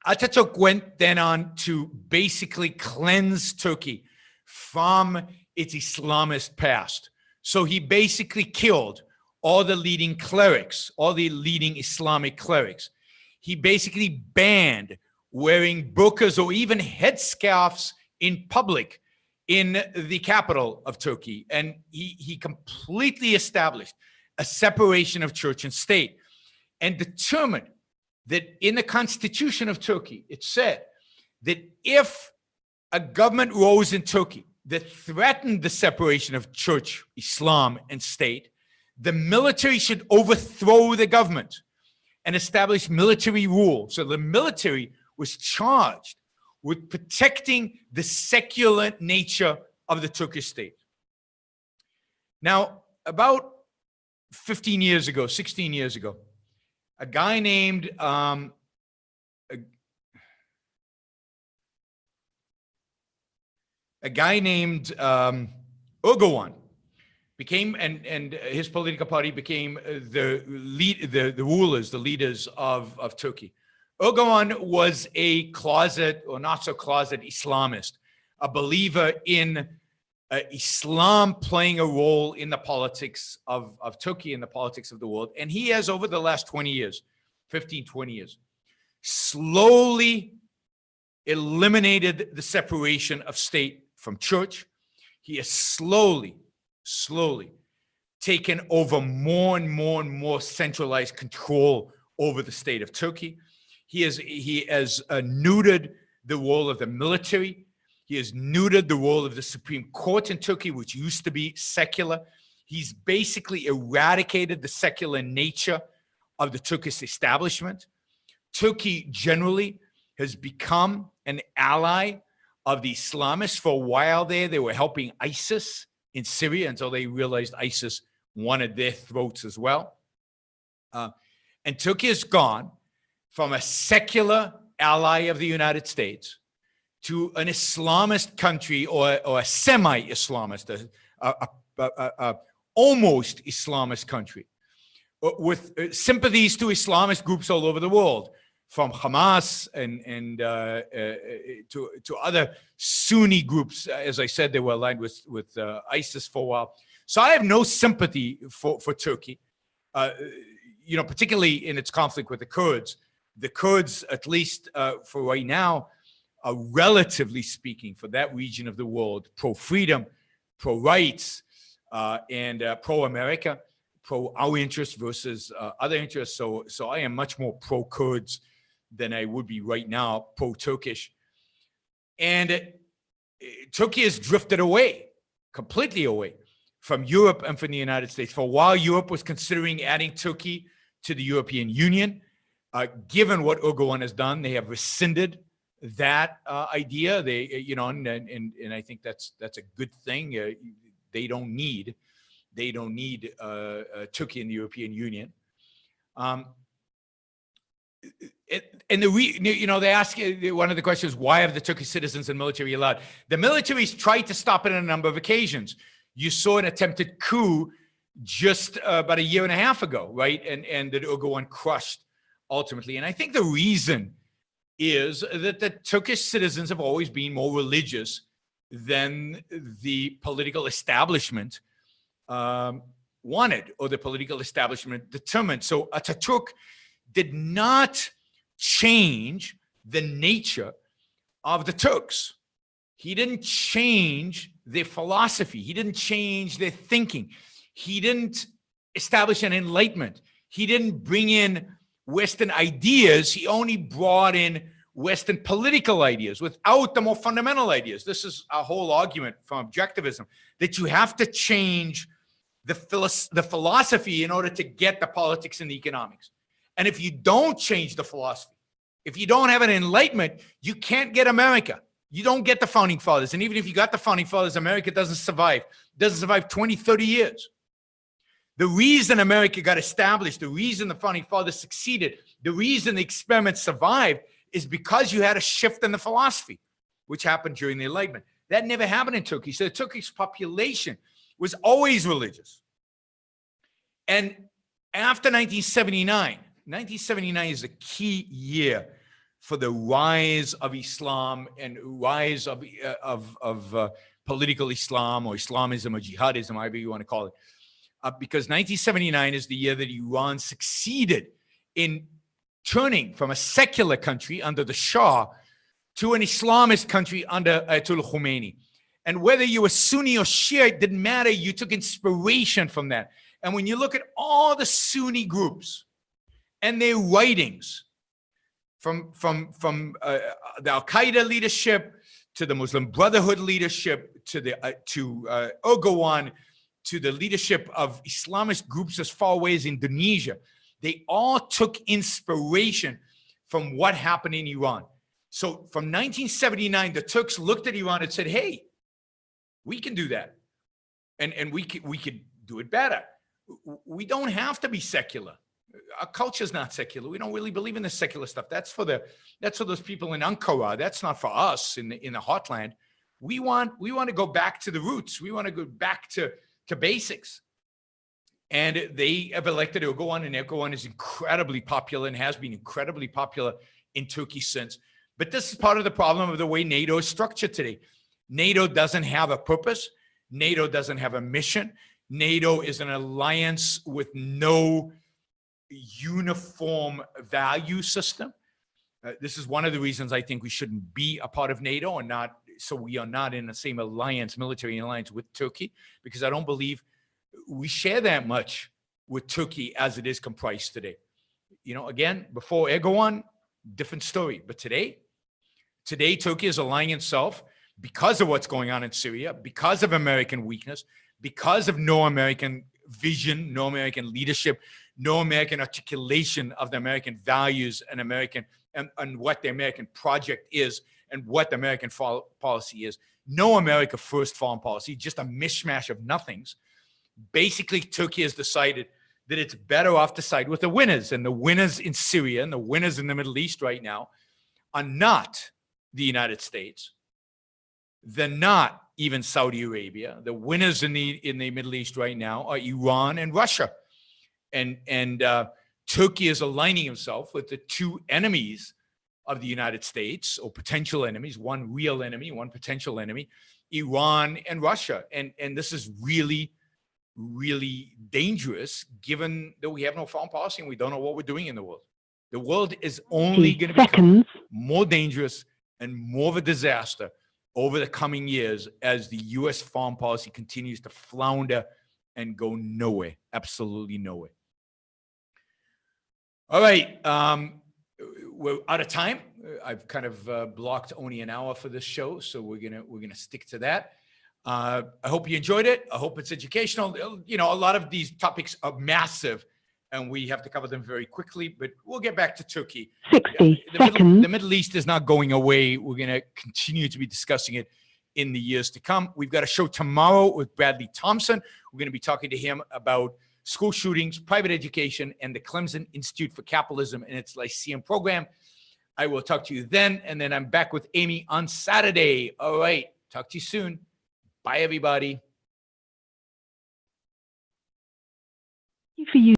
Ataturk went then on to basically cleanse Turkey from its Islamist past. So he basically killed all the leading clerics, all the leading Islamic clerics. He basically banned wearing burqas or even headscarves in public in the capital of Turkey. And he completely established a separation of church and state and determined that in the constitution of Turkey, it said that if a government rose in Turkey that threatened the separation of church, Islam, and state, the military should overthrow the government and establish military rule. So the military was charged with protecting the secular nature of the Turkish state. Now, about 15 years ago, 16 years ago, a guy named Erdogan became, and his political party became the leaders of Turkey. Erdogan was a closet, or not so closet, Islamist, a believer in Islam playing a role in the politics of Turkey and the politics of the world. And he has, over the last 20 years, 15, 20 years, slowly eliminated the separation of state from church. He has slowly taken over more and more centralized control over the state of Turkey. He has neutered the role of the military. He has neutered the role of the Supreme Court in Turkey, which used to be secular. He's basically eradicated the secular nature of the Turkish establishment. Turkey generally has become an ally of the Islamists. For a while there, they were helping ISIS in Syria until they realized ISIS wanted their throats as well. And Turkey has gone from a secular ally of the United States to an Islamist country, or a semi-Islamist, almost Islamist country, with sympathies to Islamist groups all over the world, from Hamas and to other Sunni groups. As I said, they were aligned with ISIS for a while. So I have no sympathy for Turkey, particularly in its conflict with the Kurds. The Kurds, at least for right now, are, relatively speaking, for that region of the world, pro-freedom, pro-rights, and pro-America, pro-our interests versus other interests. So I am much more pro-Kurds than I would be right now pro-Turkish. And Turkey has drifted away, completely away from Europe and from the United States. For a while, Europe was considering adding Turkey to the European Union. Given what Erdogan has done, they have rescinded that idea. They, and I think that's a good thing. They don't need Turkey in the European Union. They ask, one of the questions, why have the Turkish citizens and military allowed? The military's tried to stop it on a number of occasions. You saw an attempted coup just about a year and a half ago, right? And that Erdogan crushed ultimately. And I think the reason is that the Turkish citizens have always been more religious than the political establishment wanted, or the political establishment determined. So Atatürk did not change the nature of the Turks. He didn't change their philosophy. He didn't change their thinking. He didn't establish an enlightenment. He didn't bring in Western ideas. He only brought in Western political ideas without the more fundamental ideas. This is a whole argument from objectivism, that you have to change the philosophy in order to get the politics and the economics. And if you don't change the philosophy, if you don't have an enlightenment, you can't get America. You don't get the founding fathers. And even if you got the founding fathers, America doesn't survive. It doesn't survive 20, 30 years. The reason America got established, the reason the founding fathers succeeded, the reason the experiment survived is because you had a shift in the philosophy, which happened during the Enlightenment. That never happened in Turkey. So the Turkish population was always religious. And after 1979 is a key year for the rise of Islam and rise of political Islam, or Islamism, or jihadism, however you want to call it. Because 1979 is the year that Iran succeeded in turning from a secular country under the Shah to an Islamist country under Ayatollah Khomeini. And whether you were Sunni or Shia, it didn't matter. You took inspiration from that. And when you look at all the Sunni groups and their writings, from the Al-Qaeda leadership to the Muslim Brotherhood leadership to Erdogan, to the leadership of Islamist groups as far away as Indonesia, they all took inspiration from what happened in Iran. So from 1979, the Turks looked at Iran and said, hey, we can do that. And we could do it better. We don't have to be secular. Our culture is not secular. We don't really believe in this secular stuff. That's for those people in Ankara. That's not for us in the heartland. We want to go back to the roots. We want to go back to basics. And they have elected Erdogan, and Erdogan is incredibly popular and has been incredibly popular in Turkey since. But this is part of the problem of the way NATO is structured today. NATO doesn't have a purpose. NATO doesn't have a mission. NATO is an alliance with no uniform value system. This is one of the reasons I think we shouldn't be a part of NATO, and not so we are not in the same alliance, military alliance with Turkey, because I don't believe we share that much with Turkey as it is comprised today. Again, before Erdogan, different story. But today Turkey is aligning itself because of what's going on in Syria, because of American weakness, because of no American vision, no American leadership, no American articulation of the American values and and what the American project is and what the American policy is. No America first foreign policy, just a mishmash of nothings. Basically, Turkey has decided that it's better off to side with the winners. And the winners in Syria and the winners in the Middle East right now are not the United States. They're not even Saudi Arabia. The winners in the Middle East right now are Iran and Russia. And Turkey is aligning himself with the two enemies of the United States, or potential enemies, one real enemy, one potential enemy, Iran and Russia. And this is really, really dangerous, given that we have no foreign policy and we don't know what we're doing in the world. The world is only going to become more dangerous and more of a disaster over the coming years as the U.S. foreign policy continues to flounder and go nowhere, absolutely nowhere. All right, we're out of time. I've kind of blocked only an hour for this show, so we're gonna stick to that. I hope you enjoyed it. I hope it's educational. You know, a lot of these topics are massive, and we have to cover them very quickly. But we'll get back to Turkey. 60 seconds. The Middle East is not going away. We're gonna continue to be discussing it in the years to come. We've got a show tomorrow with Bradley Thompson. We're gonna be talking to him about school shootings, private education, and the Clemson Institute for Capitalism and its Lyceum program. I will talk to you then, and then I'm back with Amy on Saturday. All right, talk to you soon. Bye, everybody. For you.